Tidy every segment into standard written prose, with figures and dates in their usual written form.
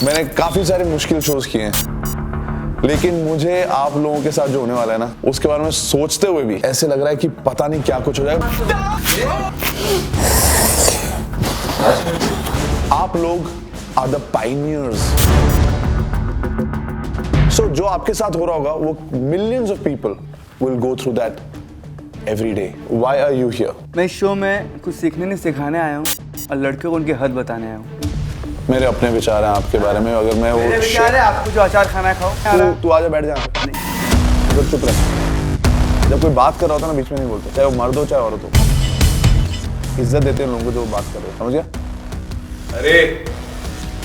मैंने काफी सारे मुश्किल शोज किए हैं, लेकिन मुझे आप लोगों के साथ जो होने वाला है ना, उसके बारे में सोचते हुए भी ऐसे लग रहा है कि पता नहीं क्या कुछ हो जाएगा। आप लोग आर द पायनियर्स। सो जो आपके साथ हो रहा होगा वो millions of people will go through that every day. Why are you here? मैं इस शो में कुछ सीखने नहीं सिखाने आया हूँ और लड़कियों को उनके हद बताने आया हूँ। मेरे अपने विचार हैं आपके बारे में। अगर मैं मेरे विचार है, आपको जो अचार खाना है खाओ। तू आजा, बैठ जा। तो चुप रह। जब कोई बात कर रहा होता ना, बीच में नहीं बोलते, चाहे वो मर्द हो चाहे औरत हो। इज्जत देते हैं लोगों को जो बात कर रहे हो, समझ गया? अरे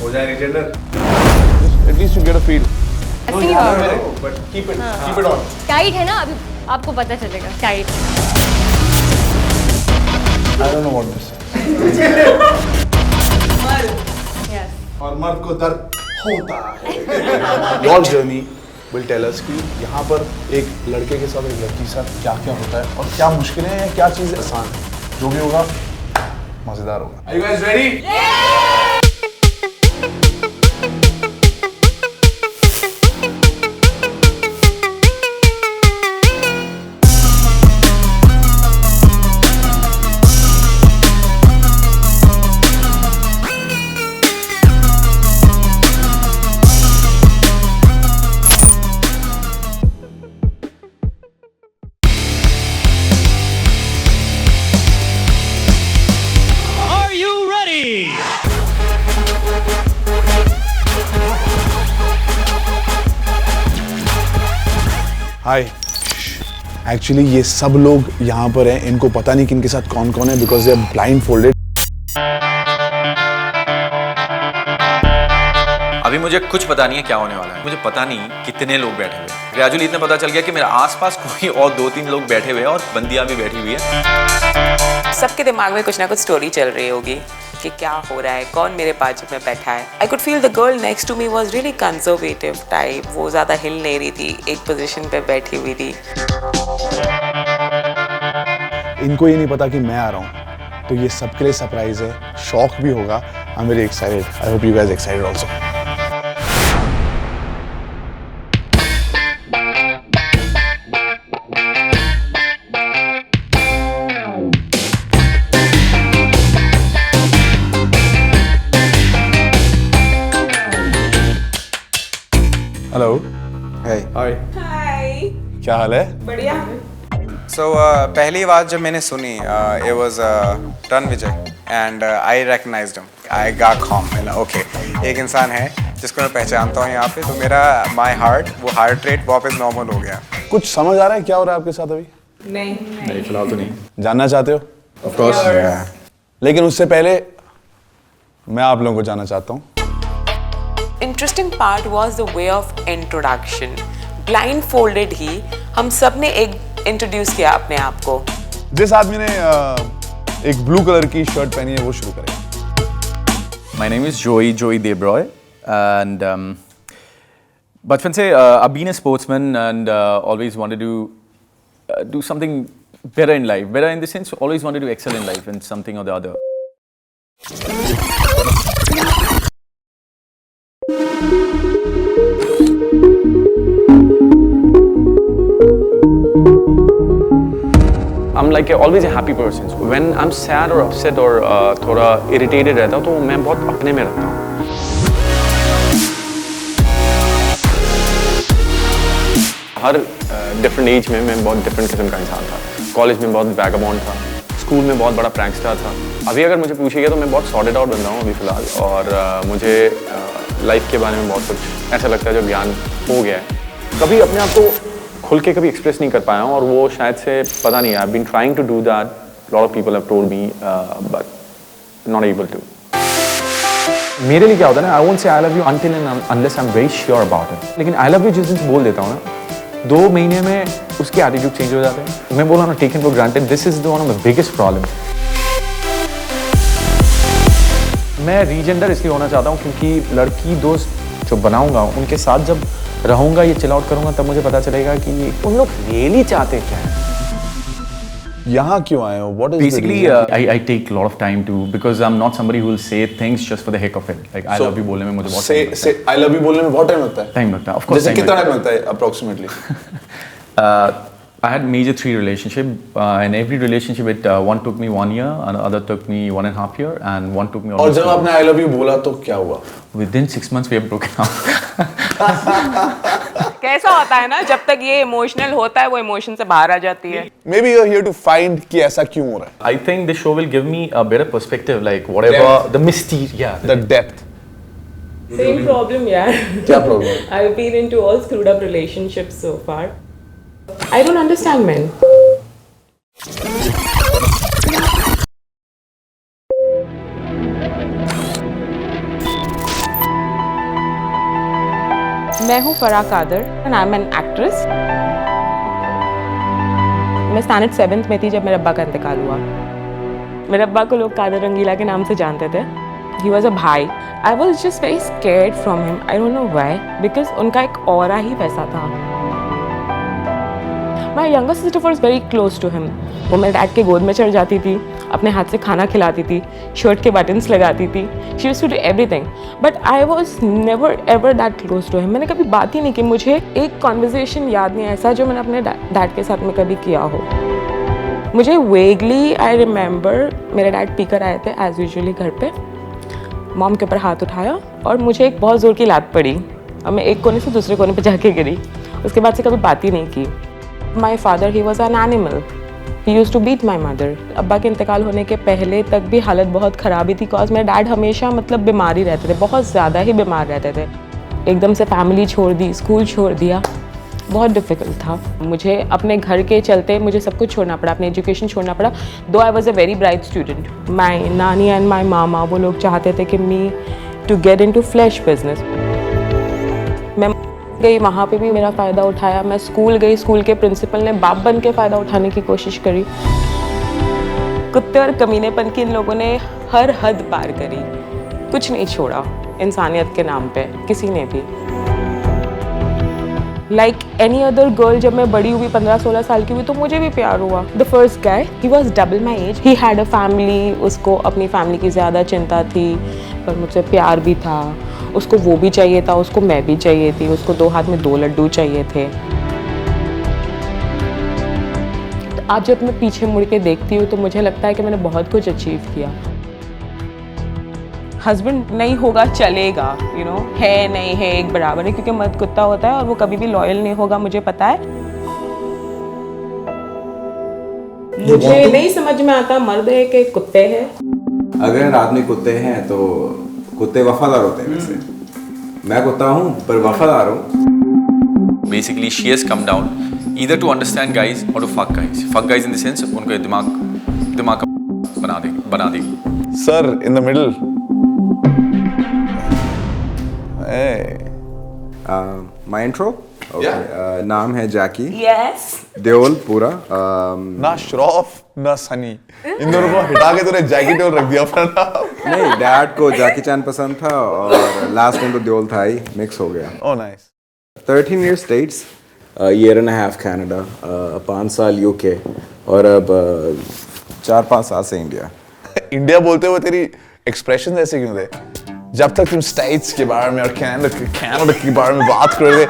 हो जाए रीटेंडर। At least you get a feel. But keep it on. Tight है ना, अभी आपको पता चलेगा tight. I don't know what this is. और मर्द को दर्द होता है। Your journey will tell us कि यहाँ पर एक लड़के के साथ एक लड़की के साथ क्या क्या होता है और क्या मुश्किलें हैं, क्या चीज़ें आसान है। जो भी होगा मजेदार होगा। Are you guys ready? Hi. Actually ये सब लोग यहाँ पर हैं, इनको पता नहीं कि इनके साथ कौन कौन है, because they are blindfolded. अभी मुझे कुछ पता नहीं है क्या होने वाला है। मुझे पता नहीं कितने लोग बैठे हुए हैं। ग्रेजुअली इतना पता चल गया कि मेरे आसपास कोई और 2-3 लोग बैठे हुए हैं और बंदियां भी बैठी हुई है। सबके दिमाग में कुछ ना कुछ स्टोरी चल रही होगी कि क्या हो रहा है, कौन मेरे बाजू में बैठा है। I could feel the girl next to me was really conservative type. वो ज़्यादा हिल नहीं रही थी, एक पोजीशन पे बैठी हुई थी। इनको ये नहीं पता कि मैं आ रहा हूँ, तो ये सबके लिए सरप्राइज है, शॉक भी होगा। आई am very excited. I hope you guys excited also. Hello. Hi. हाय, क्या हाल है? बढ़िया। So पहली बार जब मैंने सुनी it was turn Vijay and I recognized him. I got calm. Okay, एक इंसान है जिसको मैं पहचानता हूँ यहाँ पे, तो मेरा my heart वो हार्ट रेट वापस नॉर्मल हो गया। कुछ समझ आ रहा है क्या हो रहा है आपके साथ अभी? नहीं, फिलहाल तो नहीं। जानना चाहते हो? Of course. लेकिन उससे पहले मैं आप लोगों को जानना चाहता हूँ। Interesting part was the way of introduction. Blindfolded ही हम सब ने एक इंट्रोड्यूस किया अपने आप को। जिस आदमी ने एक ब्लू कलर की शर्ट पहनी है वो शुरू करें। My name is Joey Debroy and बचपन से I've been a sportsman and always wanted to do something better in life. Better in the sense, always wanted to excel in life in something or the other. I'm like always a happy person. So when I'm sad or upset or थोड़ा irritated रहता हूँ तो मैं बहुत अपने में रहता हूँ। हर डिफरेंट एज में मैं बहुत डिफरेंट किस्म का इंसान था। कॉलेज में बहुत वैगाबॉन्ड था, स्कूल में बहुत बड़ा प्रैंकस्टर था। अभी अगर मुझे पूछिएगा तो मैं बहुत सॉर्टेड आउट बंदा हूँ अभी फ़िलहाल, और मुझे लाइफ के बारे में बहुत कुछ ऐसा लगता है जो ज्ञान हो गया है। कभी अपने आप को खुल के कभी एक्सप्रेस नहीं कर पाया हूँ, और वो शायद से पता नहीं, I have been trying to do that, lot of people have told me but not able to. मेरे लिए क्या होता है ना, I won't say I love you until and unless I am very sure about it. लेकिन I love you जिस दिन से बोल देता हूँ ना, 2 महीने में उसके एटीट्यूड चेंज हो जाते हैं। मैं बोला ना, taken for granted, this is one of the biggest problem. मैं रीजेंडर इसलिए होना चाहता हूँ क्योंकि लड़की दोस्त जो बनाऊंगा उनके साथ जब रहूंगा, ये चिल आउट करूंगा, तब मुझे पता चलेगा कि उन लोग रियली चाहते क्या है। यहाँ क्यों आए हो? What is Basically, the reason? I take a lot of time to, because I'm not somebody who will say things just for the heck of it. Like I love you बोलने में मुझे बहुत time लगता say I love you बोलने में बहुत time लगता है. Time लगता है, of course. जैसे time कितना लगता टाइम लगता है approximately? है. I had major 3 relationship, and every relationship one took me 1 year, another took me 1.5 year, and one took me. और जब आपने I love you बोला तो क्या हुआ? Within 6 months we have broken up. कैसा होता है ना, जब तक ये इमोशनल होता है वो इमोशन से बाहर आ जाती है. Maybe you're here to find कि ऐसा क्यों हो रहा है? I think this show will give me a better perspective, like whatever Depth. the mystery, yeah. The depth. Same problem, yeah. क्या problem है? I've been into all screwed up relationships so far. I don't understand men. मैं हूँ Farah Kadar and I'm an actress. मैं standard 7th में थी जब मेरे अब्बा का इंतकाल हुआ. मेरे अब्बा को लोग कादर रंगीला के नाम से जानते थे. He was a भाई. I was just very scared from him. I don't know why. Because उनका एक ऑरा ही वैसा था. My younger sister was very close to him. वो मेरे डैड के गोद में चढ़ जाती थी, अपने हाथ से खाना खिलाती थी, शर्ट के बटन्स लगाती थी. She used to do everything. But I was never ever that close to him. मैंने कभी बात ही नहीं की. मुझे एक conversation याद नहीं ऐसा जो मैंने अपने डैड के साथ में कभी किया हो. मुझे vaguely I remember मेरे डैड पीकर आए थे as usually घर पे. मॉम के ऊपर हाथ उठाया और मुझे एक बहुत ज़ोर की लात पड़ी और मैं एक कोने से दूसरे कोने पे जाके गिरी. उसके बाद से कभी बात ही नहीं की. My father, he was an animal. He used to beat my mother. अब्बा के इंतकाल होने के पहले तक भी हालत बहुत ख़राब ही थी बिकॉज मेरे डैड हमेशा मतलब बीमार ही रहते थे, बहुत ज़्यादा ही बीमार रहते थे. एकदम से फैमिली छोड़ दी, स्कूल छोड़ दिया, बहुत डिफ़िकल्ट था. मुझे अपने घर के चलते मुझे सब कुछ छोड़ना पड़ा, अपनी एजुकेशन छोड़ना पड़ा. Though I was a very bright student. माई नानी एंड माई मामा वो लोग चाहते थे कि me to get into flash business. मैं गई, वहाँ पे भी मेरा फ़ायदा उठाया. मैं स्कूल गई, स्कूल के प्रिंसिपल ने बाप बन के फ़ायदा उठाने की कोशिश करी. कुत्ते और कमीनेपन की इन लोगों ने हर हद पार करी. कुछ नहीं छोड़ा इंसानियत के नाम पे किसी ने भी. लाइक एनी अदर गर्ल जब मैं बड़ी हुई 15-16 साल की हुई तो मुझे भी प्यार हुआ. The first guy, he was double my age. He had a family. उसको अपनी फैमिली की ज़्यादा चिंता थी, पर मुझसे प्यार भी था. उसको वो भी चाहिए था, उसको मैं भी चाहिए थी. उसको 2 हाथ में 2 लड्डू चाहिए थे. तो आज जब मैं पीछे मुड़ के देखती हूँ तो मुझे लगता है कि मैंने बहुत कुछ अचीव किया. हस्बैंड नहीं होगा चलेगा, यू नो, है नहीं है एक बराबर है, क्योंकि मर्द कुत्ता होता है और वो कभी भी लॉयल नहीं होगा, मुझे पता है. मुझे नहीं समझ में आता मर्द है कि कुत्ते हैं. अगर आदमी कुत्ते हैं तो कुत्ते वफादार होते हैं. वैसे मैं कुत्ता हूँ पर वफादार हूँ. Basically, she has come down either to understand guys or to fuck guys. Fuck guys in the sense उनको दिमाग का बना देगी. Sir, in the middle. My intro? Okay. नाम है जैकी. Yes. देओल पूरा. ना श्रॉफ ना सनी, इन दोनों को हटा के तूने जैकी देओल रख दिया अपना नाम. नहीं, डैड को जैकी चैन पसंद था और लास्ट टाइम तो देओल था ही, मिक्स हो गया. Oh nice. 13 years States, a year and a half Canada, 5 साल UK और अब 4-5 साल से इंडिया. इंडिया बोलते हुए तेरी एक्सप्रेशन ऐसे क्यों थे? जब तक तुम स्टेट्स के बारे में और कनाडा के बारे में बात कर रहे थे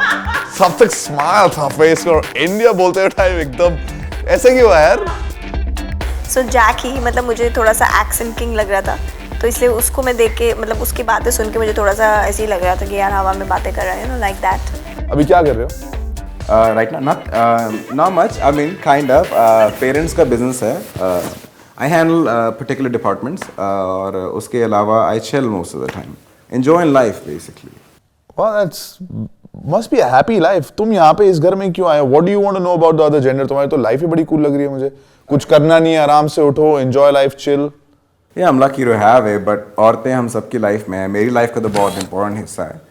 सब तक स्माइल था फेस पर, और इंडिया बोलते हुए टाइम एकदम ऐसे क्यों है यार? सो जैकी मतलब मुझे थोड़ा सा एक्सेंट किंग लग रहा था, तो इसलिए उसको मैं देख के मतलब उसकी बातें सुन के मुझे थोड़ा सा ऐसे ही लग रहा था कि यार हवा में बातें कर रहा है, लाइक दैट. अभी क्या कर रहे हो? Right now, not much. I mean, kind of. Parents का business है. I handle particular departments. और उसके अलावा I chill most of the time. Enjoying life basically. Well, that's must be a happy life. तुम यहाँ पे इस घर में क्यों आए हो? What do you want to know about the other gender? तुम्हारी तो लाइफ ही बड़ी कूल लग रही है मुझे. कुछ करना नहीं है, आराम से उठो, enjoy life, chill. Yeah, I'm lucky to have it, but औरतें हम सबकी लाइफ में हैं. मेरी लाइफ का तो बहुत important हिस्सा है.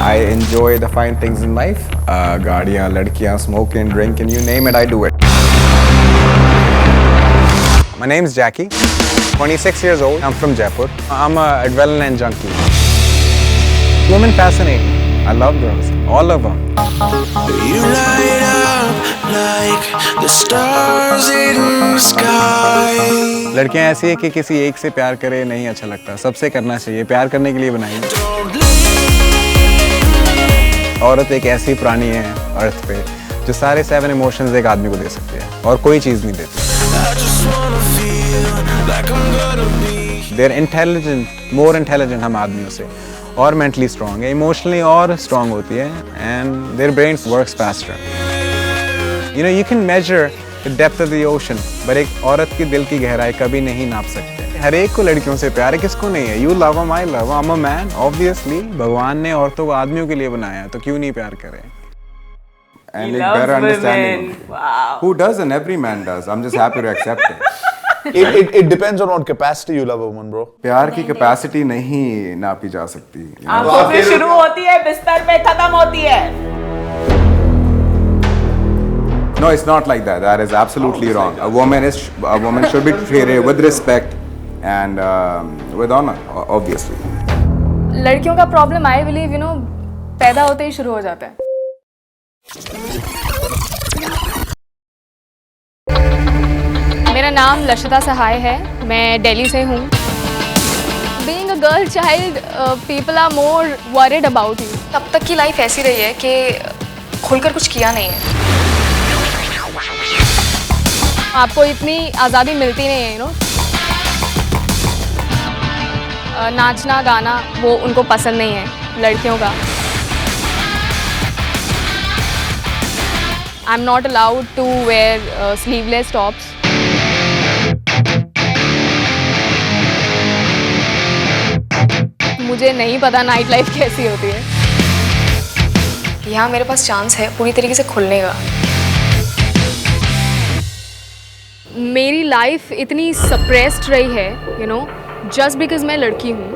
I enjoy the fine things in life. गाड़ियाँ, लड़कियाँ, smoking, drinking, you name it, I do it. My name is Jackie. 26 years old. I'm from Jaipur. I'm a adrenaline junkie. Women fascinate me. I love girls. All of them. You light up like the stars in the sky. लड़कियां ऐसी है कि किसी एक से प्यार करे नहीं अच्छा लगता, सबसे करना चाहिए, प्यार करने के लिए बनाई है। औरत एक ऐसी प्राणी है अर्थ पे जो सारे 7 इमोशंस एक आदमी को दे सकती है और कोई चीज़ नहीं देती। They're intelligent, more intelligent हम आदमियों से और mentally strong है, emotionally और strong होती है and their brains works faster. You know, you can measure the depth of the ocean, but एक औरत की दिल की गहराई कभी नहीं नाप सकते। हर एक को लड़कियों से प्यार है, किसको नहीं है? You love them, I love them, I'm a man. Obviously, भगवान ने औरतों को आदमियों के लिए बनाया, तो क्यों नहीं प्यार करें? And it's better understanding. Wow. Who doesn't? Every man does. I'm just happy to accept it. It depends on what capacity you love a woman, bro. प्यार की कैपेसिटी नहीं नापी जा सकती। आंखों से शुरू होती है, बिस्तर पे खत्म होती है। No, it's not like that. That is absolutely wrong. A woman should be treated with respect and with honor, obviously. लड़कियों का प्रॉब्लम आई बिलीव पैदा होते ही शुरू हो जाता है। मेरा नाम लक्षिता सहाय है, मैं दिल्ली से हूँ। Being a girl child, people are more worried about you. तब तक की लाइफ ऐसी रही है कि खुलकर कुछ किया नहीं है। आपको इतनी आज़ादी मिलती नहीं है, नाचना गाना वो उनको पसंद नहीं है लड़कियों का। I'm not allowed to wear sleeveless tops. मुझे नहीं पता नाइट लाइफ कैसी होती है। यहाँ मेरे पास चांस है पूरी तरीके से खुलने का। मेरी लाइफ इतनी सप्रेस्ड रही है जस्ट बिकॉज मैं लड़की हूँ,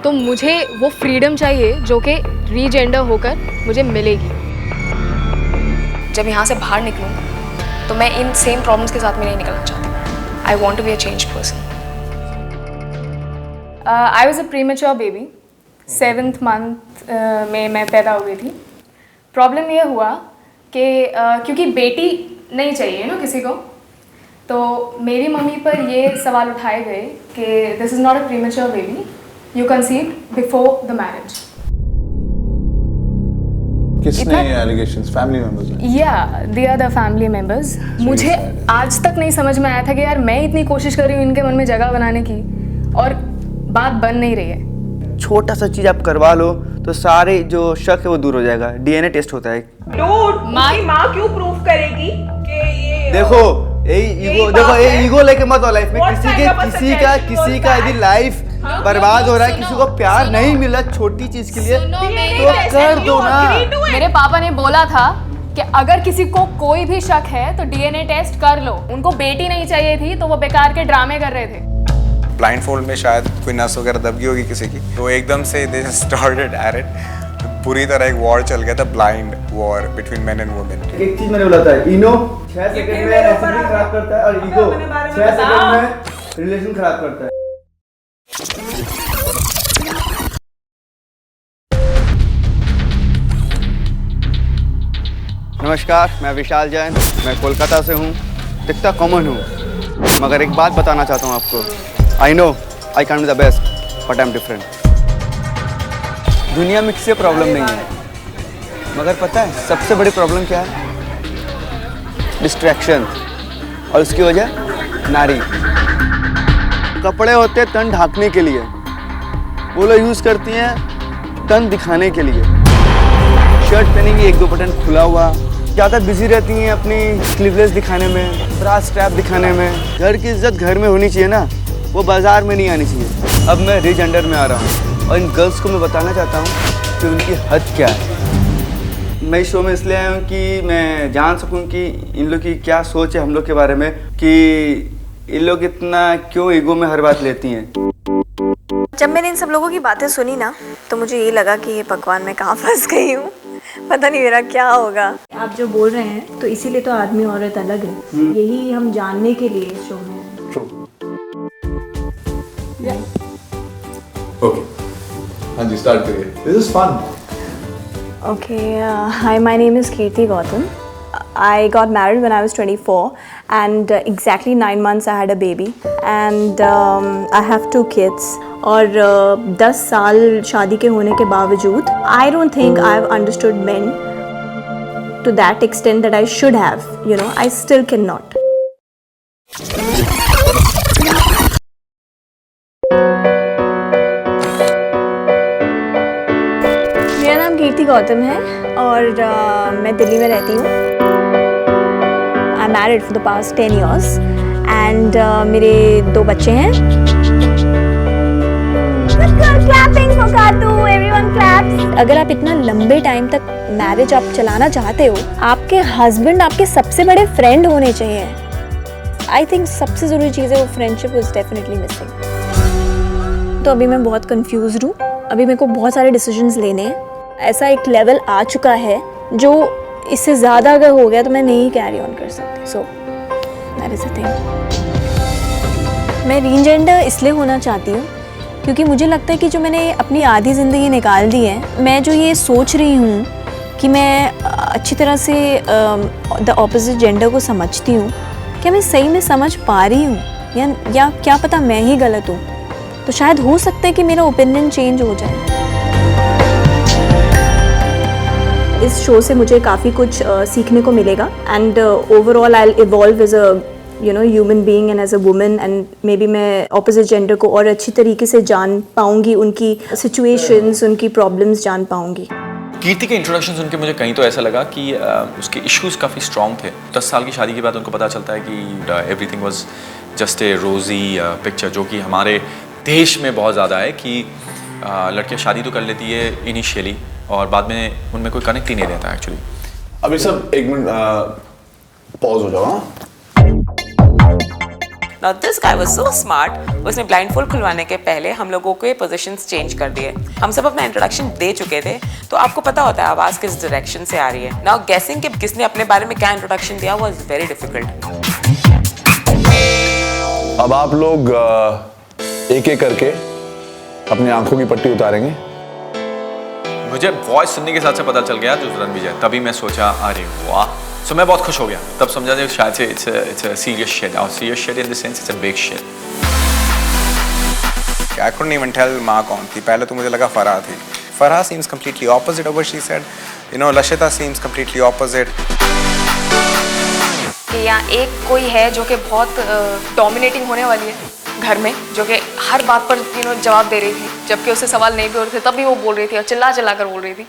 तो मुझे वो फ्रीडम चाहिए जो कि रीजेंडर होकर मुझे मिलेगी। जब यहाँ से बाहर निकलूँ तो मैं इन सेम प्रॉब्लम्स के साथ में नहीं निकलना चाहती। I want to be a change person. I was a premature baby. 7th month में मैं पैदा हो गई थी। प्रॉब्लम ये हुआ कि क्योंकि बेटी नहीं चाहिए किसी को, तो मेरी मम्मी पर ये सवाल उठाए गए कि this is not a premature baby, you conceived before the marriage. किसने ये allegations? Family members ने? Yeah, they are the family members. मुझे आज तक नहीं समझ में आया था कि यार मैं इतनी कोशिश कर रही हूँ इनके मन में जगह बनाने की और बात बन नहीं रही है। छोटा सा चीज आप करवा लो तो सारे जो शक है वो दूर हो जाएगा। डीएनए टेस्ट होता है। माँ क्यों प्रूफ करेगी कि ये देखो ये ईगो लेके मत हो लाइफ में। किसी का यदि लाइफ बर्बाद हो रहा है, किसी को प्यार नहीं मिला छोटी चीज के लिए, तो कर दो ना। मेरे पापा ने बोला था कि अगर किसी को कोई भी शक है तो डीएनए टेस्ट कर लो। उनको बेटी नहीं चाहिए थी तो वो बेकार के ड्रामे कर रहे थे। ब्लाइंड फोल्ड में शायद कोई नस वगैरह दब गई होगी किसी की, तो एकदम से दे स्टार्टेड एट इट। पूरी तरह एक वॉर चल गया था, blind war between main and women. एक चीज मैंने बोला था, इनो 6 सेकंड में एसिडिटी खराब करता है और ईगो 6 सेकंड में रिलेशन खराब करता है। नमस्कार, मैं विशाल जैन, मैं कोलकाता से हूँ। दिखता कॉमन हूँ, मगर एक बात बताना चाहता हूँ आपको। I know I can be the best but I am different. दुनिया में किसी प्रॉब्लम नहीं है, मगर पता है सबसे बड़ी प्रॉब्लम क्या है? डिस्ट्रैक्शन। और उसकी वजह नारी। कपड़े होते हैं तन ढांकने के लिए, वो लोग यूज़ करती हैं तन दिखाने के लिए। शर्ट पहनेंगी 1-2 बटन खुला हुआ, ज़्यादा बिजी रहती हैं अपनी स्लीवलेस दिखाने में, ब्रा स्ट्रैप दिखाने में। घर की इज्जत घर में होनी चाहिए ना, वो बाज़ार में नहीं आनी चाहिए। अब मैं रीजेंडर में आ रहा हूँ और इन गर्ल्स को मैं बताना चाहता हूँ कि उनकी हद क्या है। मैं इस शो में इसलिए आया हूँ कि मैं जान सकूँ कि इन लोग की क्या सोच है हम लोग के बारे में, कि इन लोग इतना क्यों ईगो में हर बात लेती हैं। जब मैंने इन सब लोगों की बातें सुनी ना, तो मुझे ये लगा कि ये भगवान मैं कहाँ फंस गई हूँ, पता नहीं मेरा क्या होगा। आप जो बोल रहे हैं तो इसीलिए तो आदमी औरत अलग है, यही हम जानने के लिए शो में। ओके हाँ जी स्टार्ट करिए. This is fun. Okay, hi, my name is Kirti Gautam. I got married when I was 24 and exactly 9 months I had a baby and I have 2 kids. और 10 साल शादी के होने के बावजूद I don't think I've understood men to that extent that I should have. You know, I still cannot. मेरा नाम कीर्ति गौतम है और मैं दिल्ली में रहती हूँ. I am married for the past 10 years and मेरे 2 बच्चे हैं. Clapping for Katu, everyone claps. अगर आप इतना लंबे टाइम तक मैरिज आप चलाना चाहते हो, आपके हस्बैंड आपके सबसे बड़े फ्रेंड होने चाहिए. आई थिंक सबसे ज़रूरी चीज़ है वो फ्रेंडशिप इज़ डेफिनेटली मिसिंग. तो अभी मैं बहुत कंफ्यूज हूँ. अभी मेरे को बहुत सारे डिसीजंस लेने हैं. ऐसा एक लेवल आ चुका है जो इससे ज़्यादा अगर हो गया तो मैं नहीं कैरी ऑन कर सकती. So that is a thing. मैं रीजेंडर इसलिए होना चाहती हूँ क्योंकि मुझे लगता है कि जो मैंने अपनी आधी ज़िंदगी निकाल दी है, मैं जो ये सोच रही हूँ कि मैं अच्छी तरह से द ऑपोजिट जेंडर को समझती हूँ, क्या मैं सही में समझ पा रही हूँ या क्या पता मैं ही गलत हूँ. तो शायद हो सकता है कि मेरा ओपिनियन चेंज हो जाए. इस शो से मुझे काफ़ी कुछ सीखने को मिलेगा and overall I will evolve as a human being and as a woman and maybe मैं ऑपोजिट जेंडर को और अच्छी तरीके से जान पाऊंगी, उनकी सिचुएशंस, उनकी प्रॉब्लम्स जान पाऊंगी. कीर्ति के इंट्रोडक्शन सुन के मुझे कहीं तो ऐसा लगा कि उसके इश्यूज काफ़ी स्ट्रॉन्ग थे. 10 साल की शादी के बाद उनको पता चलता है कि एवरीथिंग वाज जस्ट ए रोजी पिक्चर, जो कि हमारे देश में बहुत ज़्यादा है कि लड़कियाँ शादी तो कर लेती है इनिशियली और बाद में उनमें कोई कनेक्ट ही नहीं रहता एक्चुअली. अभी सब एक मिनट पॉज हो जाओ. Now this guy was so smart. उसने ब्लाइंडफोल्ड खुलवाने के पहले हम लोगों को ये पोजीशंस चेंज कर दिए. हम सब अपना इंट्रोडक्शन दे चुके थे तो आपको पता होता है आवाज़ किस डायरेक्शन से आ रही है. नाउ गेसिंग कि किसने अपने बारे में क्या इंट्रोडक्शन दिया वाज वेरी डिफिकल्ट. अब आप लोग एक एक करके अपनी आंखों की पट्टी उतारेंगे. मुझे वॉइस सुनने के साथ से पता चल गया जो रणविजय. तभी मैं सोचा अरे वाह. सो मैं बहुत खुश हो गया. तब समझा था शायद से इट्स अ सीरियस शिट. और serious shit in the sense it's a big shit. I couldn't even tell माँ कौन थी. पहले तो मुझे लगा फराह थी. Farah seems completely opposite of what she said. You know Lashita seems completely opposite. यहाँ एक कोई है जो कि बहुत डोमिनेटिंग होने वाली है घर में, जो कि हर बात पर जवाब दे रही थी, जबकि उससे सवाल नहीं भी हो रहे थे तब भी वो बोल रही थी और चिल्ला चिल्ला कर बोल रही थी.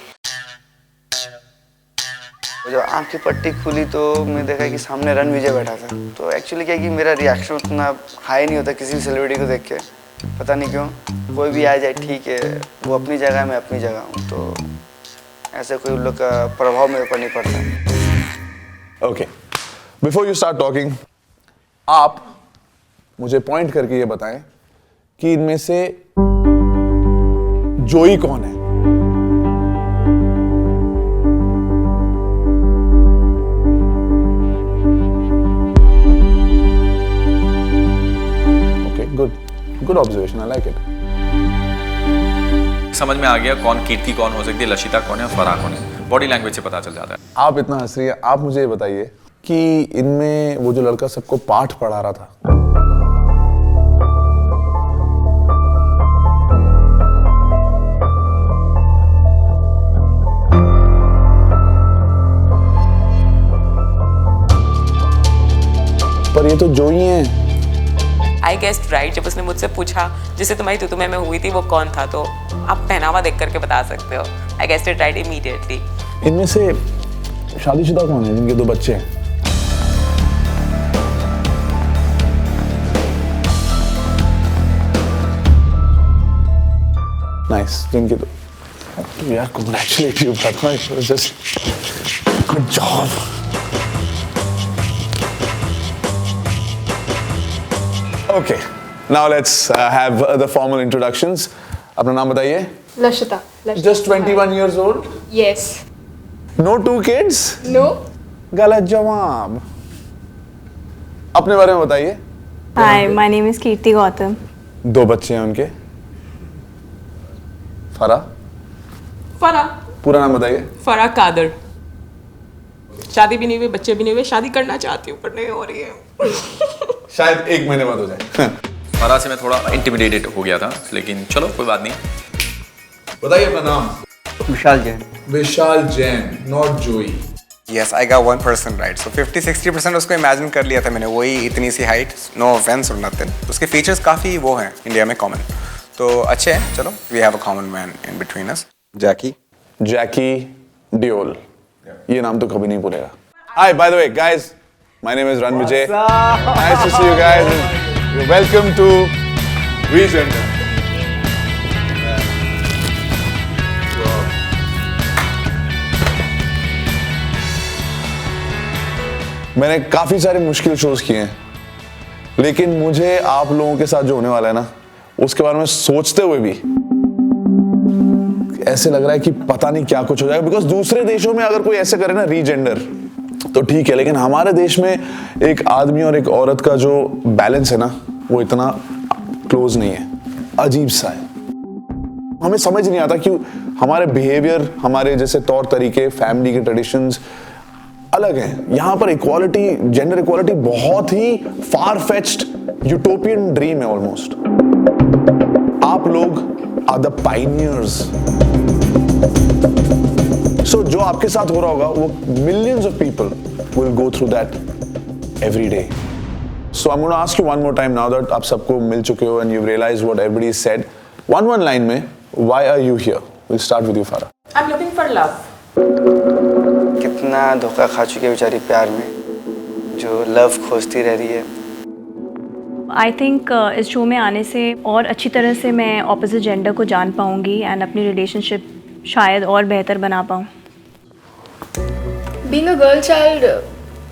जब आँख की पट्टी खुली तो मैं देखा कि सामने रणविजय बैठा था. तो एक्चुअली क्या कि मेरा रिएक्शन उतना हाई नहीं होता किसी सेलिब्रिटी को देख के. पता नहीं क्यों. कोई भी आ जाए ठीक है, वो अपनी जगह है, मैं अपनी जगह हूँ. तो ऐसे कोई उन लोग का प्रभाव मेरे ऊपर नहीं पड़ता. Okay, before you start talking, आप मुझे पॉइंट करके ये बताएं कि इनमें से जोई कौन है. Okay, good observation, I like it. समझ में आ गया कौन कीर्ति कौन हो सकती है, लशिता कौन है और फराह कौन है. बॉडी लैंग्वेज से पता चल जाता है. आप इतना हंस रही है. आप मुझे ये बताइए कि इनमें वो जो लड़का सबको पाठ पढ़ा रहा था, पर ये तो जो ही है. आई गेस्ड राइट. जब उसने मुझसे पूछा जिससे तुम्हारी तुतुमे में हुई थी वो कौन था, तो आप पहनावा देख करके बता सकते हो. आई गेस्ड इट राइट इमीडिएटली. इनमें से शादीशुदा कौन है जिनके 2 बच्चे हैं? नाइस. जिनके तो यार congratulate you brother. It was just good job. Okay, now let's have the formal introductions. अपना नाम बताइए. Lashita. Just 21 years old? Yes. No 2 kids? No. गलत जवाब. अपने बारे में बताइए. Hi, my name is Kirti Gautam. 2 बच्चे हैं उनके। फरा पूरा नाम बताइए। फरा कादर। शादी भी नहीं हुई, बच्चे भी नहीं हुए, शादी करना चाहती हूँ पर नहीं हो रही है। शायद 1 महीने बाद हो जाए। फरा से मैं थोड़ा इंटिमिडेटेड हो गया था, लेकिन चलो कोई बात नहीं। बताइए अपना नाम। विशाल जैन। विशाल जैन, नॉट जोई। Yes, I got 1% right. So 50-60% उसको इमेजिन कर लिया था मैंने, वही इतनी सी हाइट, नो ऑफेंस और नथिंग। उसके फीचर्स काफ़ी वो हैं इंडिया में कॉमन, तो अच्छे हैं। चलो, we have a common man in between us. Jackie Deol, ये नाम तो कभी नहीं भूलेगा। Hi, by the way, guys, my name is Ranvijay. Nice to see you guys. You're welcome to Regender. मैंने काफी सारे मुश्किल शोज किए हैं, लेकिन मुझे आप लोगों के साथ जो होने वाला है ना, उसके बारे में सोचते हुए भी ऐसे लग रहा है कि पता नहीं क्या कुछ हो जाएगा। बिकॉज दूसरे देशों में अगर कोई ऐसे करे ना रीजेंडर तो ठीक है, लेकिन हमारे देश में एक आदमी और एक औरत का जो बैलेंस है ना, वो इतना क्लोज नहीं है, अजीब सा है। हमें समझ नहीं आता कि हमारे बिहेवियर, हमारे जैसे तौर तरीके, फैमिली के ट्रेडिशंस अलग हैं। यहां पर इक्वालिटी, जेंडर इक्वालिटी बहुत ही फार फेच्ड यूटोपियन ड्रीम है ऑलमोस्ट। आप लोग आर द पाइनियर्स। सो जो आपके साथ हो रहा होगा वो millions of people will go through that every day. So I am gonna ask you one more time, now that आप सबको मिल चुके हो and you realise what everybody said, one line में, why are you here? Will start with you Farah. I am looking for love. कितना धोखा खा चुकी है बेचारी प्यार में, जो लव खोजती रह रही है। आई थिंक इस शो में आने से और अच्छी तरह से मैं ऑपोजिट जेंडर को जान पाऊंगी एंड अपनी रिलेशनशिप शायद और बेहतर बना पाऊँ। Being a girl child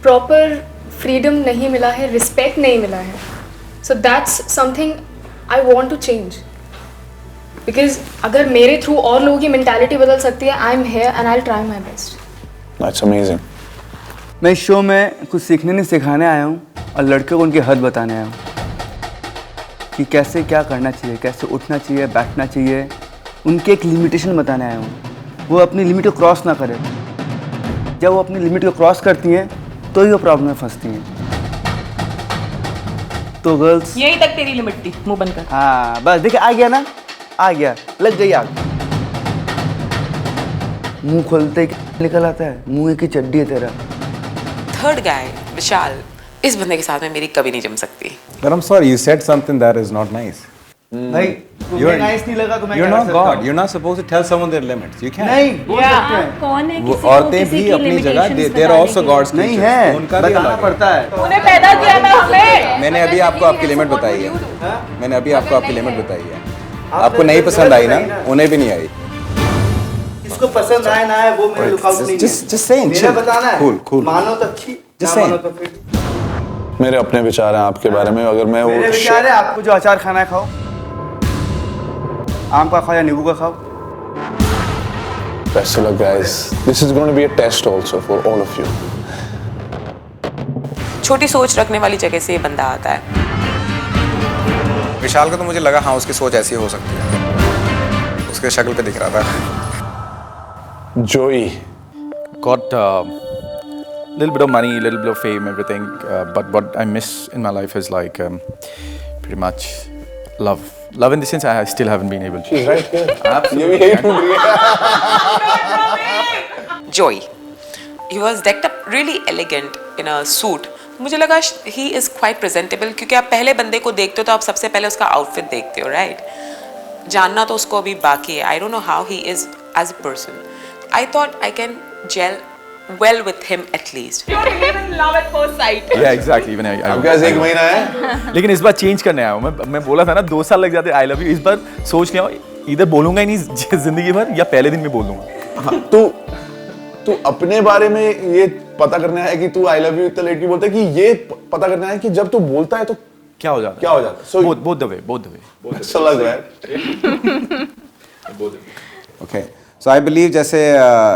proper freedom नहीं मिला है, रिस्पेक्ट नहीं मिला है। So that's something I want to change, because अगर मेरे थ्रू और लोगों की मेंटालिटी बदल सकती है, I am here and I will try my best. That's amazing. मैं इस शो में कुछ सीखने नहीं सिखाने आया हूँ, और लड़के को उनकी हद बताने आया हूँ कि कैसे क्या करना चाहिए, कैसे उठना चाहिए, बैठना चाहिए। उनके एक लिमिटेशन बताने आया हूँ, वो अपनी लिमिट को क्रॉस ना करें। जब वो अपनी लिमिट को क्रॉस करती हैं तो ही वो प्रॉब्लम में फंसती हैं। तो गर्ल्स, यहीं तक तेरी लिमिट थी, मुंह बंद कर। हाँ बस देखिए, आ गया ना, आ गया, लग गई आग। मुंह खोलते ही निकल आता है, मुंह की चड्डी है तेरा। थर्ड गाय विशाल, इस बंदे के साथ में मेरी कभी नहीं जम सकती। But I'm sorry, you said something that is not nice. भाई तुम्हें नाइस नहीं लगा तो मैं You're क्या not कर सकता God. हूँ? You're not supposed to tell someone their limits. You can't. नहीं बोल सकते हैं। कौन है वो किसी को औरतें किसी भी की अपनी जगह, limitations they are बताने also की? God's नहीं creatures. है, उनका भी बताना अलग है। पड़ता है। तूने पैदा किया था हमें। मैंने अभी आपको आपकी लिमिट बताई है। मैंने अभी आपको आपकी लिमिट बताई है। आपको नहीं पसंद आई ना, उन्हें भी नहीं आई। इसको पसंद आए ना आए वो मेरे लुकआउट नहीं है। Just saying, मेरा chill. बताना है। Cool. मानो तो अच्छी, Just ना मानो saying. तो फिर। मेरे अपने विचार हैं आपके बारे में, अगर मैं मेरे वो विचार है, आपको जो अचार खाना है खाओ, आम का खाओ या नींबू का खाओ। Best of luck, guys. This is going to be a test also for all of you. छोटी सोच रखने वाली जगह से ये बंदा आता है। विशाल का तो मुझे लगा हाँ उसकी सोच ऐसी हो सकती है, उसके शक्ल पे दिख रहा था। Joey. Got a little bit of money, a little bit of fame, everything. But what I miss in my life is like pretty much love. Love in the sense I still haven't been able to. She's right here. Absolutely. ये भी hate ढूंढ रही है। Joey, he was decked up really elegant in a suit. मुझे लगा he is quite presentable, क्योंकि आप पहले बंदे को देखते हो तो आप सबसे पहले उसका आउटफिट देखते हो, right? जानना तो उसको अभी बाकी है. I don't know how he is as a person. I thought I can gel well with him at least. You don't believe in love at first sight. Yeah, exactly. Even I. आपके पास 1 महीना है। लेकिन इस बार change करने आया हूँ मैं बोला था ना 2 साल लग जाते आई लव यू, इस बार सोच लिया इधर बोलूंगा ही नहीं जिंदगी भर, या पहले दिन में बोल दूंगा। हाँ, तू अपने बारे में ये पता करना है कि तू आई लव यू इतना लेट क्यों बोलता है, कि ये पता करना है कि जब तू बोलता है तो क्या हो जाता है? क्या हो जाता है? So both the way. अच्छा लग रहा है। Okay. So I believe जैसे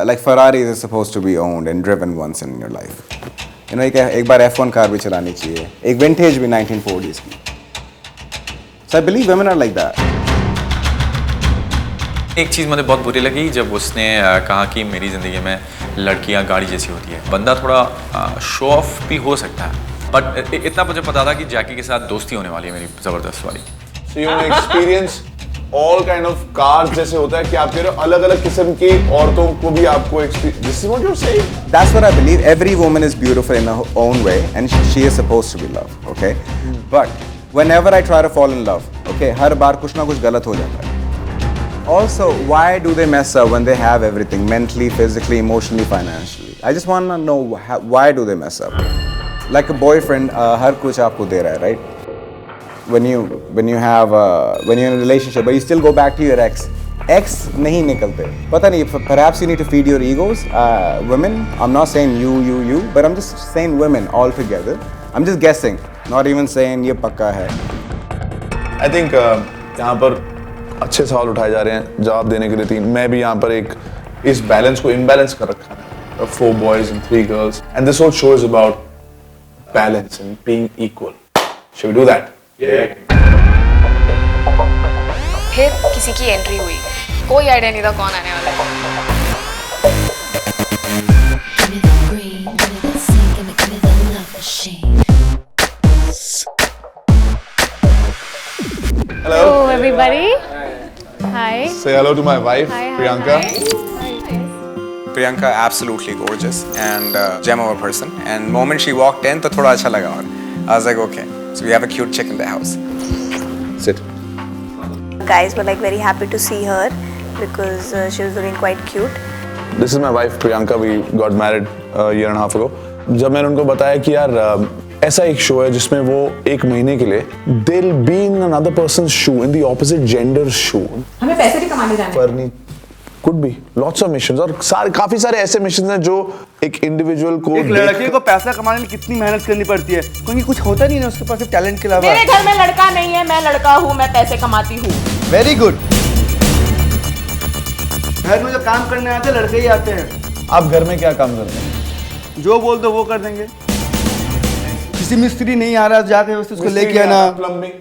like Ferraris is supposed to be owned and driven once in your life. You know, एक बार F1 कार भी चलानी चाहिए, एक विंटेज भी 1940s की। So I believe women are like that. एक चीज़ मुझे बहुत बुरी लगी जब उसने कहा कि मेरी ज़िंदगी में लड़कियां गाड़ी जैसी होती है। बंदा थोड़ा शो ऑफ भी हो सकता है, बट इतना मुझे पता था कि जैकी के साथ दोस्ती होने वाली है मेरी ज़बरदस्त वाली। So you experience all kind of cars जैसे होता है कि आप कह रहे हो अलग-अलग किस्म की औरतों को भी आपको This is what you're saying? That's what I believe. Every woman is beautiful in her own way, and she is supposed to be loved. Okay, but whenever I try to fall in love, okay, हर बार कुछ ना कुछ गलत हो जाता है. Also, why do they mess up when they have everything mentally, physically, emotionally, financially? I just want to know why do they mess up? Like a boyfriend, हर कुछ आपको दे रहा है, right? When you're in a relationship, but you still go back to your ex. Ex नहीं निकलते. पता नहीं. Perhaps you need to feed your egos. Women, I'm not saying you, but I'm just saying women altogether. I'm just guessing, not even saying ये पक्का है. I think यहाँ पर अच्छे सवाल उठाए जा रहे हैं जवाब देने के लिए तीन. मैं भी यहाँ पर एक इस बैलेंस को इम्बैलेंस कर रखा है. 4 boys and 3 girls, and this whole show is about balance and being equal. Should we do that? फिर किसी की एंट्री हुई, कोई आइडिया नहीं था कौन आने वाला है. Hello everybody. Hi. Say hello to my wife, Priyanka. Priyanka absolutely gorgeous and gem of a person. And moment she walked in, तो थोड़ा अच्छा लगा और I was like, okay, so we have a cute chick in the house. Sit. Guys were like very happy to see her because she was looking quite cute. This is my wife Priyanka. We got married a year and a half ago. जब मैंने उनको बताया कि यार ऐसा एक show है जिसमें वो 1 महीने के लिए they'll be in another person's shoe, in the opposite gender shoe. हमें पैसे भी कमाने जाने पर नहीं. Could be lots of missions और काफी सारे ऐसे मिशंस हैं जो एक इंडिविजुअल को एक लड़के को पैसा कमाने के लिए कितनी मेहनत करनी पड़ती है, क्योंकि कुछ होता नहीं है उसके पास टैलेंट के अलावा. मेरे घर में लड़का नहीं है, मैं लड़का हूँ, मैं पैसे कमाती हूँ. Very good. घर में जो काम करने आते हैं लड़के ही आते हैं. आप घर में क्या काम करते हैं? जो बोल दो वो कर देंगे. किसी मिस्त्री नहीं आ रहा जाके उसको लेके आना, प्लम्बिंग,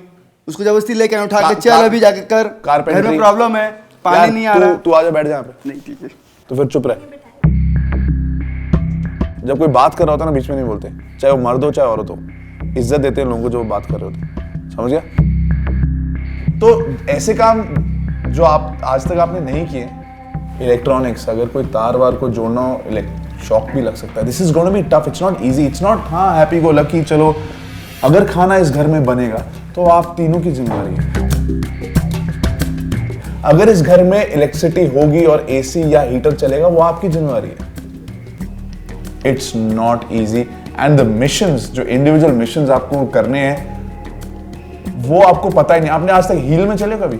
उसको जबरदस्ती लेके आना, उठा के चल अभी जाके कर. घर में प्रॉब्लम है, पानी नहीं आ रहा. तू आजा बैठ जा यहाँ पे. नहीं ठीक है. तो फिर चुप रहे. जब कोई बात कर रहा होता है ना बीच में नहीं बोलते, चाहे वो मर्द हो चाहे औरत हो. इज्जत देते हैं लोगों को जो बात कर रहे होते हैं. समझ गया? तो ऐसे काम जो आप आज तक आपने नहीं किए, इलेक्ट्रॉनिक्स, अगर कोई तार वार को जोड़ना हो, शॉक भी लग सकता है. This is gonna be tough. It's not easy. It's not हाँ हैप्पी गो लकी. चलो अगर खाना इस घर में बनेगा तो आप तीनों की जिम्मेदारी है. अगर इस घर में इलेक्ट्रिसिटी होगी और एसी या हीटर चलेगा वो आपकी जिम्मेदारी है. It's not easy. And the missions, जो इंडिविजुअल मिशंस आपको करने हैं वो आपको पता ही नहीं. आपने आज तक हील में चले कभी?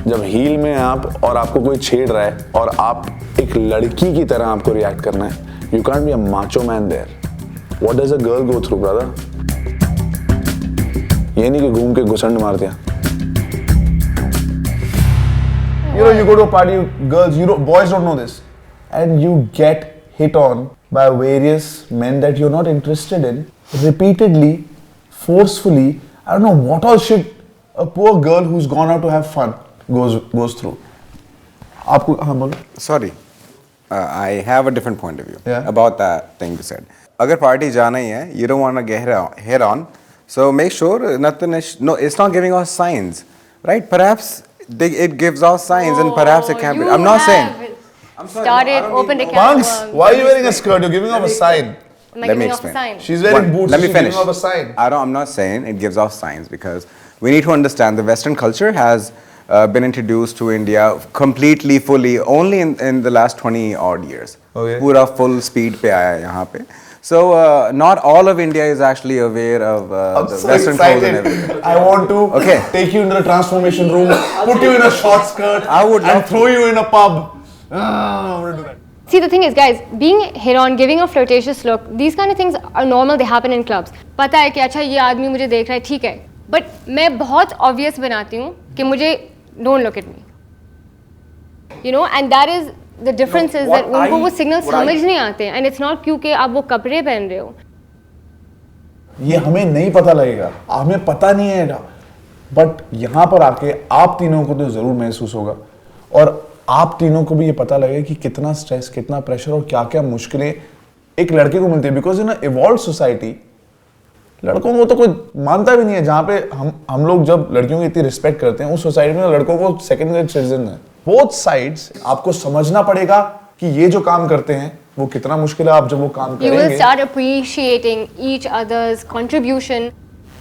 जब हील में आप और आपको कोई छेड़ रहा है और आप एक लड़की की तरह आपको रिएक्ट करना है, you can't be a macho man there. What does a girl go through brother? ये नहीं कि घूम के घुसंड मार दिया. You go to a party, girls, boys don't know this, and you get hit on by various men that you're not interested in, repeatedly, forcefully. I don't know what all shit a poor girl who's gone out to have fun goes through. आपको हाँ बोलो. Sorry, I have a different point of view about that thing you said. अगर party जाना ही है, you don't want to get head on, so make sure nothing is, no, it's not giving us signs, right? Perhaps it gives us signs, and perhaps it can be. I'm not saying. Started, opened a can. Punks, why are you wearing a skirt? You're giving off a sign. Let me explain. She's wearing boots. Let me finish. She's giving off a sign. I'm not saying it gives off signs, because we need to understand the Western culture has been introduced to India completely, fully, only in the last 20 odd years. Okay. पूरा full speed पे आया है यहाँ पे. So not all of India is actually aware of the so Western clothes and excited. everything. I want to take you into the transformation room, put you in a short skirt, and throw you in a pub. I want to do that. See, the thing is, guys, being hit on, giving a flirtatious look, these kind of things are normal. They happen in clubs. पता है कि अच्छा ये आदमी मुझे देख रहा है, ठीक है. But मैं बहुत obvious बनाती हूँ कि मुझे don't look at me. You know, and that is the difference is that उनको वो signals समझ नहीं आते हैं, and it's not क्योंकि आप वो कपड़े पहन रहे हो. ये हमें नहीं पता लगेगा, हमें पता नहीं है, बट यहाँ पर आके आप तीनों को तो जरूर महसूस होगा और आप तीनों को भी ये पता लगेगा कि कितना स्ट्रेस, कितना प्रेशर और क्या क्या मुश्किलें एक लड़के को मिलती है। Because in a evolve society लड़कों को तो कोई मानता भी नहीं है। जहाँ पे हम लोग जब लड़कियों की इतनी रिस्पेक्ट करते हैं, उस सोसाइटी में लड़कों को सेकंड ग्रेड सिटीजन है। बोथ साइड्स आपको समझना पड़ेगा कि ये जो काम करते हैं वो कितना मुश्किल है। आप जब वो काम You will करेंगे, start appreciating each other's contribution.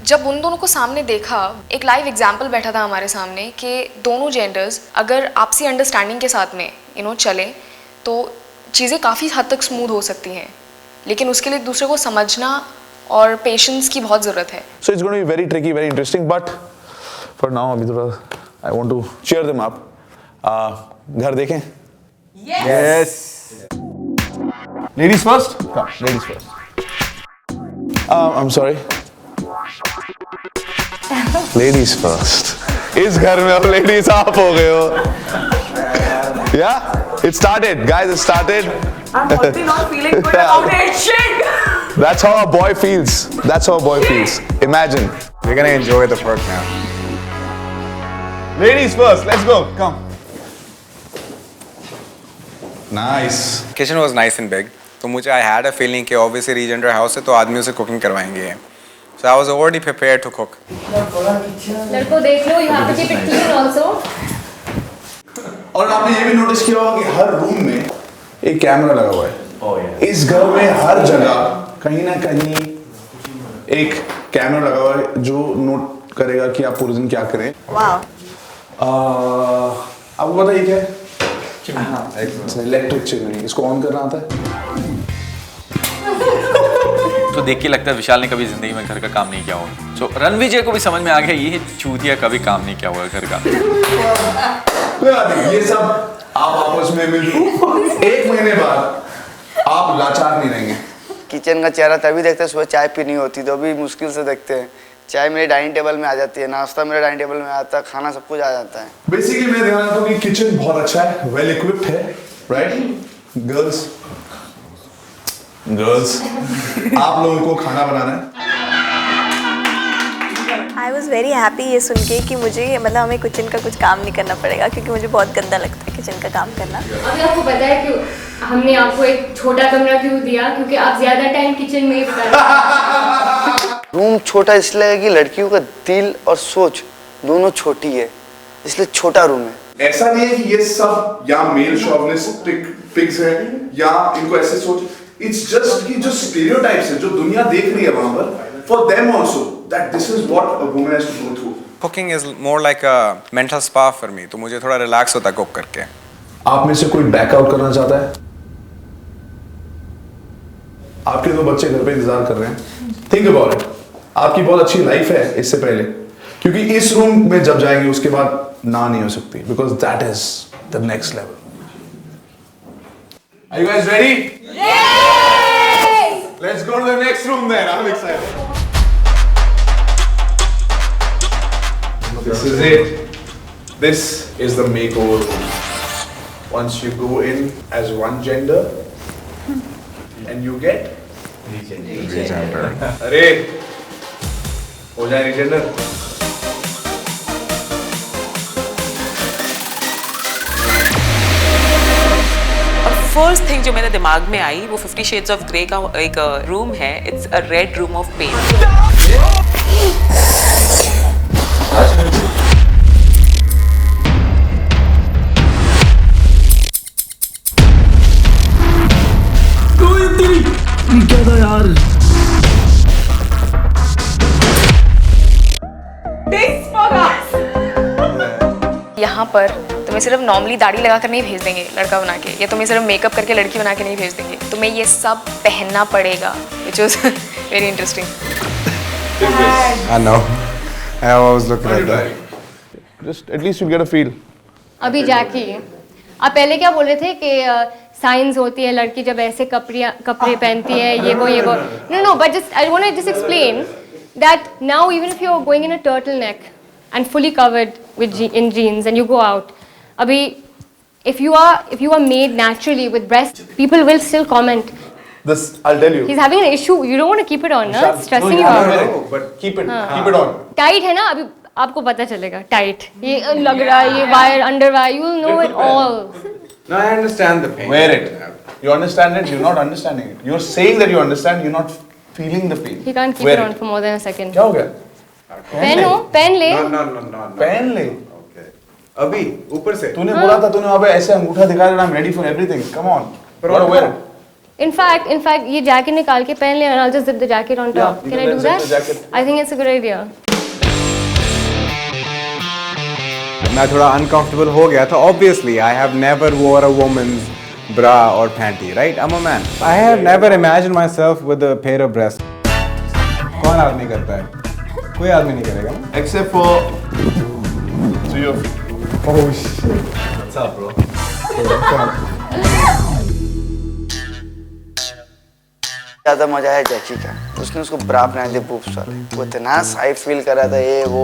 जब उन दोनों को सामने देखा, एक लाइव एग्जाम्पल बैठा था हमारे सामने कि दोनों जेंडर्स अगर आपसी अंडरस्टैंडिंग के साथ में चले तो चीज़ें काफ़ी हद तक स्मूथ हो सकती हैं, लेकिन उसके लिए दूसरे को समझना और पेशेंस की बहुत ज़रूरत है। So it's going to be very tricky, very interesting, but for now अभी थोड़ा I want to cheer them up. घर देखें? Yes. Ladies first? Come, ladies first. I'm sorry. Ladies first. इस घर में अब ladies आप हो गए हो। Yeah? It started, guys. It started. I'm already not feeling good about it. Shit. That's how a boy feels. That's how a boy feels. Imagine. We're gonna enjoy the perk now. Ladies first. Let's go. Come. Nice. Kitchen was nice and big. तो मुझे I had a feeling कि obviously रीजेंडर house है तो आदमियों से cooking करवाएंगे। So I was already prepared to cook. लड़कों देख लो, you have to keep it clean also. और आपने ये भी नोटिस किया होगा कि हर रूम में एक कैमरा लगा हुआ है। इस घर में हर जगह कहीं ना कहीं एक कैमरा लगा हुआ है जो नोट करेगा कि आप पूरे दिन क्या करें। आपको पता है क्या है? Electric chimney. इसको ऑन करना आता है? तो देख के लगता है विशाल ने कभी जिंदगी में घर का काम नहीं किया होगा। सो रणविजय को भी समझ में आ गया ये चूतिया कभी काम नहीं किया होगा घर का। ये सब आप आपस में मिल 1 महीने बाद आप लाचार नहीं रहेंगे। किचन का चेहरा तभी देखते हैं सुबह चाय पीनी होती तो भी मुश्किल से देखते हैं। चाय मेरे डाइनिंग टेबल में आ जाती है, नाश्ता मेरे डाइनिंग टेबल में आता है, खाना सब कुछ आ जाता है। बेसिकली मैं ध्यान रखता हूँ कि किचन बहुत अच्छा है, वेल इक्विप्ड है, राइट? गर्ल्स आप लोगों को खाना बनाना है। आई वॉज वेरी हैप्पी ये सुन के कि मुझे मतलब हमें किचन का कुछ काम नहीं करना पड़ेगा, क्योंकि मुझे बहुत गंदा लगता है किचन का काम करना। अभी आपको पता है क्यों हमने आपको एक छोटा कमरा क्यों दिया? क्योंकि आप ज्यादा टाइम किचन में ही बिताते। रूम छोटा इसलिए है कि लड़कियों का दिल और सोच दोनों छोटी है, इसलिए छोटा रूम है। ऐसा नहीं है कि ये सब या मेल शॉविनिस्टिक पिग्स है या इनको ऐसे सोच, इट्स जस्ट कि जो स्टीरियोटाइप्स है जो दुनिया देख रही है वहां पर, for them also that this is what a woman has to go through. Cooking is more like a mental spa for me. तो मुझे थोड़ा रिलैक्स होता है कुक करके। आप में से कोई बैकआउट करना चाहता है? आपके 2 बच्चे घर पे इंतजार कर रहे हैं। Think about it. आपकी बहुत अच्छी लाइफ है इससे पहले, क्योंकि इस रूम में जब जाएंगे उसके बाद ना नहीं हो सकती, because that is the next level. Are you guys ready? Yes! Let's go to the next room then. I'm excited. This is it. This is the makeover room. Once you go in as one gender and you get Regender. अरे हो जाए रीजेंडर। First thing जो मेरे दिमाग में आई वो 50 shades of grey का एक रूम है। It's a red room of pain. क्या था यार? यहाँ पर तुम्हें सिर्फ नॉर्मली दाढ़ी लगा कर नहीं भेज देंगे लड़का बना के, या तुम्हें सिर्फ मेकअप करके लड़की बना के नहीं भेज देंगे, तुम्हें ये सब पहनना पड़ेगा, which was very interesting. I know. I always look like that. Just at least you get a feel. अभी जैकी, आप पहले क्या बोल रहे थे कि साइंस होती है लड़की जब ऐसे कपड़े पहनती है, ये वो no but just I want to just explain that now even if you're going in a turtleneck and fully covered with in jeans and you go out, abhi if you are made naturally with breasts, people will still comment. This I'll tell you. He's having an issue. You don't want to keep it on, na? It's stressing you out. No, but keep it on. Tight है ना अभी आपको पता चलेगा. Tight. ये लग रहा है ये wire under wire. You will know it all. No, I understand the pain. Wear it. You understand it. You're not understanding it. You're saying that you understand. You're not feeling the pain. He can't keep Wear it on for more than a second. क्या हो गया? Pen हो pen ले. No. Pen ले. Okay. अभी ऊपर से. तूने बोला था तूने वहाँ पे ऐसे अंगूठा दिखा रहा I'm ready for everything. Come on. Wear it. In fact, ये जैकेट निकाल के पहन ले and I'll just zip the jacket on top. Yeah, Can I do that? I think it's a good idea. मैं थोड़ा uncomfortable हो गया था. Obviously, I have never wore a woman's bra or panty, right? I'm a man. I have never imagined myself with a pair of breasts. कौन आदमी करता है? कोई आदमी नहीं करेगा. Except for 3 of you. Oh shit. What's up, bro? ज़्यादा मजा है जैकी का. उसने उसको ब्रा पहना दिया बूब्स वाले. वो इतना साइड फील कर रहा था ये वो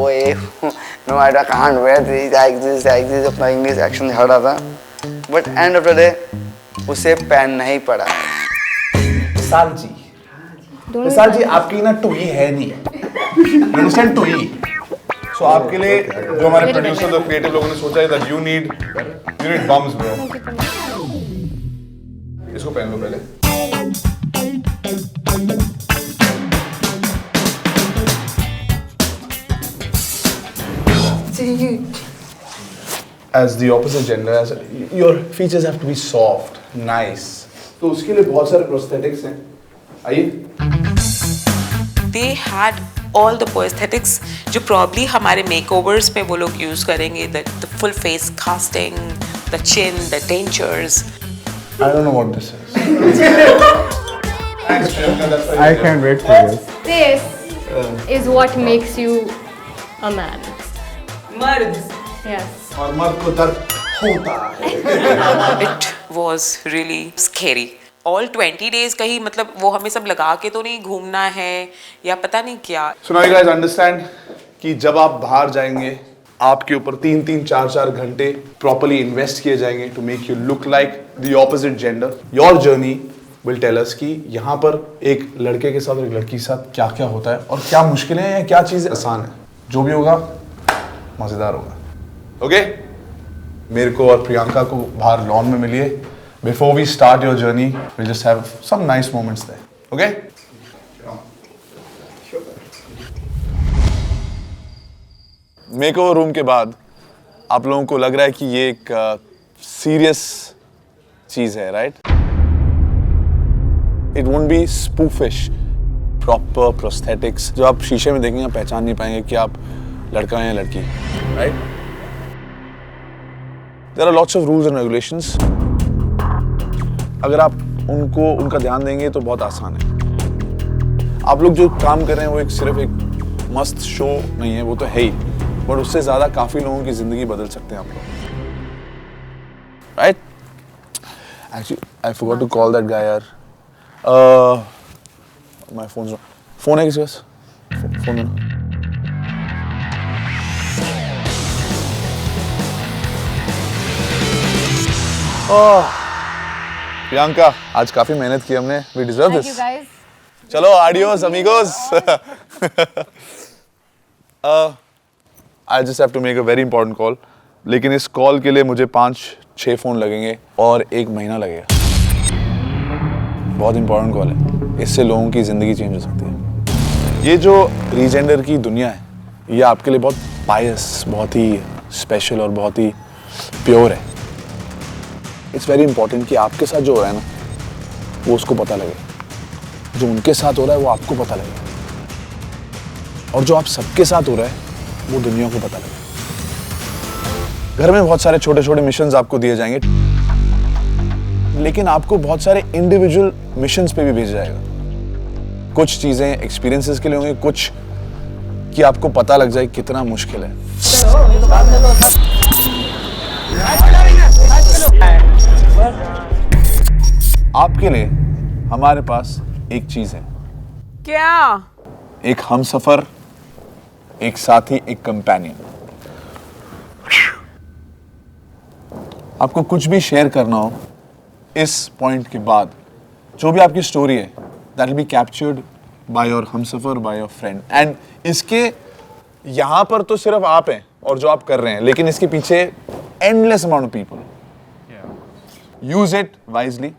no I can't wear this like this अपना इंग्लिश एक्शन दिखा रहा था. But end of the day उसे पहनना ही पड़ा. विशाल जी आपकी ना टुई है नहीं. अंडरस्टैंड टुई. सो आपके लिए जो हमारे प्रोड्यूसर और क्रिएटिव लोगों ने सोचा है that you need bums bro. इसको पहन लो पहले. As the opposite gender, your features have to be soft, nice. तो उसके लिए बहुत सारे prosthetics हैं. आइए. They had all the prosthetics जो probably हमारे makeovers पे वो लोग use करेंगे. The full face casting, the chin, the dentures. I don't know what this is. Thanks, Priyanka. That's why I can't wait for this. This is what makes you a man. मर्द. Yes. और मर्द को दर्द होता है. It was really scary. All 20 days कहीं मतलब वो हमें सब लगा के तो नहीं घूमना है या पता नहीं क्या. So now you guys understand कि जब आप बाहर जाएंगे आपके ऊपर 3-3, 4-4 घंटे properly invest किए जाएंगे to make you look like the opposite gender. Your journey will tell us कि यहाँ पर एक लड़के के साथ और एक लड़की के साथ क्या क्या होता है और क्या मुश्किलें हैं या क्या चीज़ आसान है. जो भी होगा मज़ेदार होगा. ओके? मेरे को और प्रियंका को बाहर लॉन में मिलिए. Before we start your journey, we'll just have some nice moments there. Okay? Makeover room के बाद आप लोगों को लग रहा है कि ये एक सीरियस चीज है, right? It won't be spoofish. Proper prosthetics. जो आप शीशे में देखेंगे पहचान नहीं पाएंगे कि आप लड़का है या लड़की, right? There are lots of rules and regulations. अगर आप उनका ध्यान देंगे तो बहुत आसान है. आप लोग जो काम कर रहे हैं वो सिर्फ एक मस्त शो नहीं है, वो तो है ही, बट उससे ज्यादा काफी लोगों की जिंदगी बदल सकते हैं आप लोग, right? Actually I forgot to call that guy यार. माय फोन है किसी के पास? फोन देना. प्रियंका, आज काफी मेहनत की हमने. We deserve this. Thank you guys. चलो, adios amigos. I just have to make a very important call. लेकिन इस कॉल के लिए मुझे 5-6 फोन लगेंगे और 1 महीना लगेगा. बहुत इंपॉर्टेंट कॉल है. इससे लोगों की जिंदगी चेंज हो सकती है. ये जो रीजेंडर की दुनिया है, ये आपके लिए बहुत पायस, बहुत ही स्पेशल और बहुत ही प्योर है. इट्स वेरी इंपॉर्टेंट कि आपके साथ जो हो रहा है ना, वो उसको पता लगे. जो उनके साथ हो रहा है वो आपको पता लगे. और जो आप सबके साथ हो रहा है वो दुनिया को पता लगे. घर में बहुत सारे छोटे छोटे मिशंस आपको दिए जाएंगे, लेकिन आपको बहुत सारे इंडिविजुअल मिशंस पे भी भेजा जाएगा. कुछ चीजें एक्सपीरियंसेस के लिए होंगी, कुछ कि आपको पता लग जाए कितना मुश्किल है. आपके लिए हमारे पास एक चीज है. क्या? एक हमसफर, एक साथी, एक कंपेनियन. आपको कुछ भी शेयर करना हो इस पॉइंट के बाद जो भी आपकी स्टोरी है that will be captured by your Humsafar, by your friend. And इसके यहाँ पर तो सिर्फ आप हैं और जो आप कर रहे हैं, लेकिन इसके पीछे endless amount of people. Use it wisely.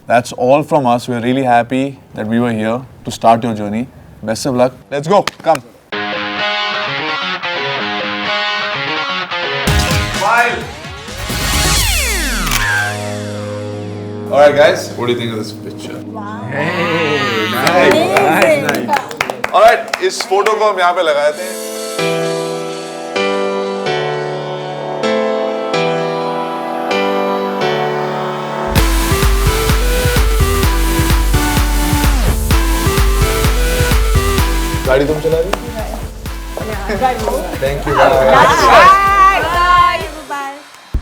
That's all from us. We're really happy that we were here to start your journey. Best of luck. Let's go. Come. Smile. All right, guys. What do you think of this picture? Wow. Hey, nice. All right. इस photo को हम यहाँ पे लगाए थे. गाड़ी तुम चला रही? Thank you.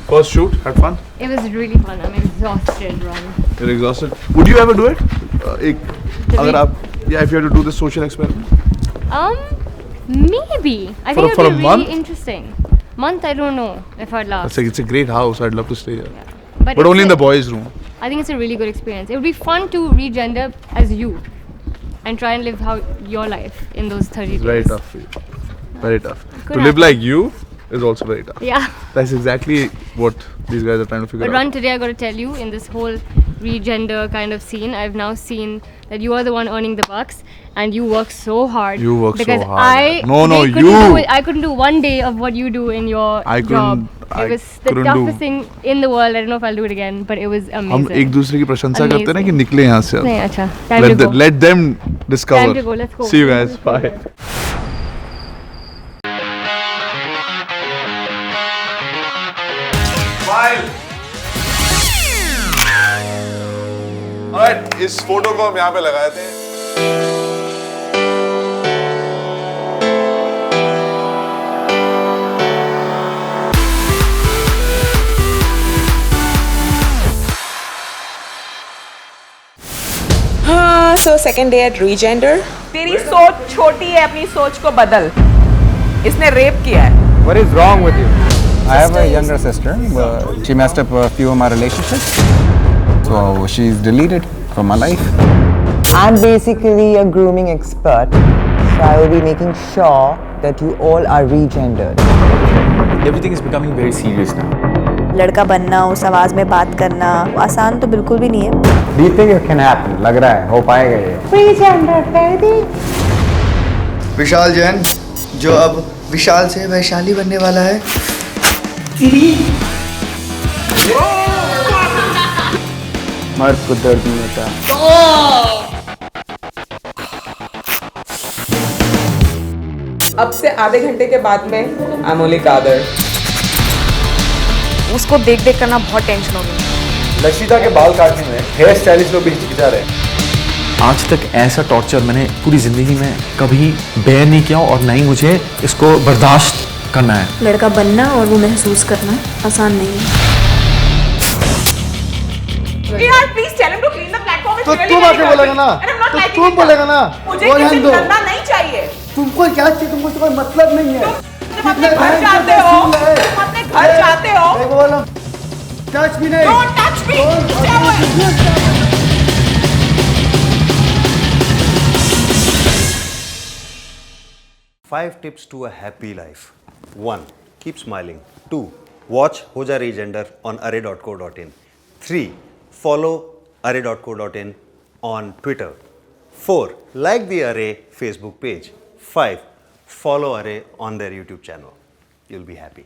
First shoot, had fun? It was really fun. I'm exhausted, Ron. You're exhausted. Would you ever do it? अगर आप, if you had to do this social experiment? Maybe. I think it For would a be month? really interesting. Month, I don't know if I'd last. It's a great house. I'd love to stay here. Yeah. But only in the boys' room. I think it's a really good experience. It would be fun to regender as you and try and live how your life in those 30 days. Very tough for you. Very tough. Could To live happen. like you is also very tough. Yeah. That's exactly what these guys are trying to figure But out. Ron, today I got to tell you, in this whole regender kind of scene, I've now seen that you are the one earning the bucks, and you work so hard. You work so because hard. No, they couldn't you. do it- I couldn't do one day of what you do in your job. It was the toughest thing in the world. I don't know if I'll do it again, but it was amazing. हम एक दूसरे की प्रशंसा करते हैं ना कि निकले यहाँ से अब. नहीं, अच्छा. Time to go. Let them discover. Time to go. Let's go. See you guys. Bye. Smile. Alright, इस फोटो को हम यहाँ पे लगाए थे. So second day at Regender. तेरी सोच छोटी है, अपनी सोच को बदल. इसने रेप किया है. What is wrong with you? I have a younger sister. She messed up a few of my relationships. So she's deleted from my life. I'm basically a grooming expert. So I will be making sure that you all are regendered. Everything is becoming very serious now. लड़का बनना, उस आवाज में बात करना आसान तो बिल्कुल भी नहीं है. Do you think it can happen? लग रहा है हो पाएगा ये. Regendered, baby. विशाल जैन जो अब विशाल से वैशाली बनने वाला है. मर्द को दर्द नहीं होता. अब से आधे घंटे के बाद में आई एम ओनली कादर. उसको देख देख करना बहुत टेंशन हो गई. लक्षिता के बाल काटने में हेयर स्टाइलिस्ट लोग भी हिचकिचा रहे हैं. आज तक ऐसा टॉर्चर मैंने पूरी ज़िंदगी में कभी बेयर नहीं किया और ना ही मुझे इसको बर्दाश्त करना है. लड़का बनना और वो महसूस करना आसान नहीं है. यार please tell him to clean the platform. तो तुम आके बोलेगा ना. तो तुम बोलेगा ना. मुझे किसी गंदा नहीं चाहिए. तुमको क्या चाहिए? तुमको तो कोई मतलब नहीं है. तुम अपने घर जाते हो. तुम अपने घर जाते हो. देखो बोला. टच मी नहीं. Don't touch me. 5 tips to a happy life. 1. Keep smiling. 2. Watch Hoja Regender on array.co.in. 3. Follow array.co.in on Twitter. 4. Like the Array Facebook page. 5. Follow Array on their YouTube channel. You'll be happy.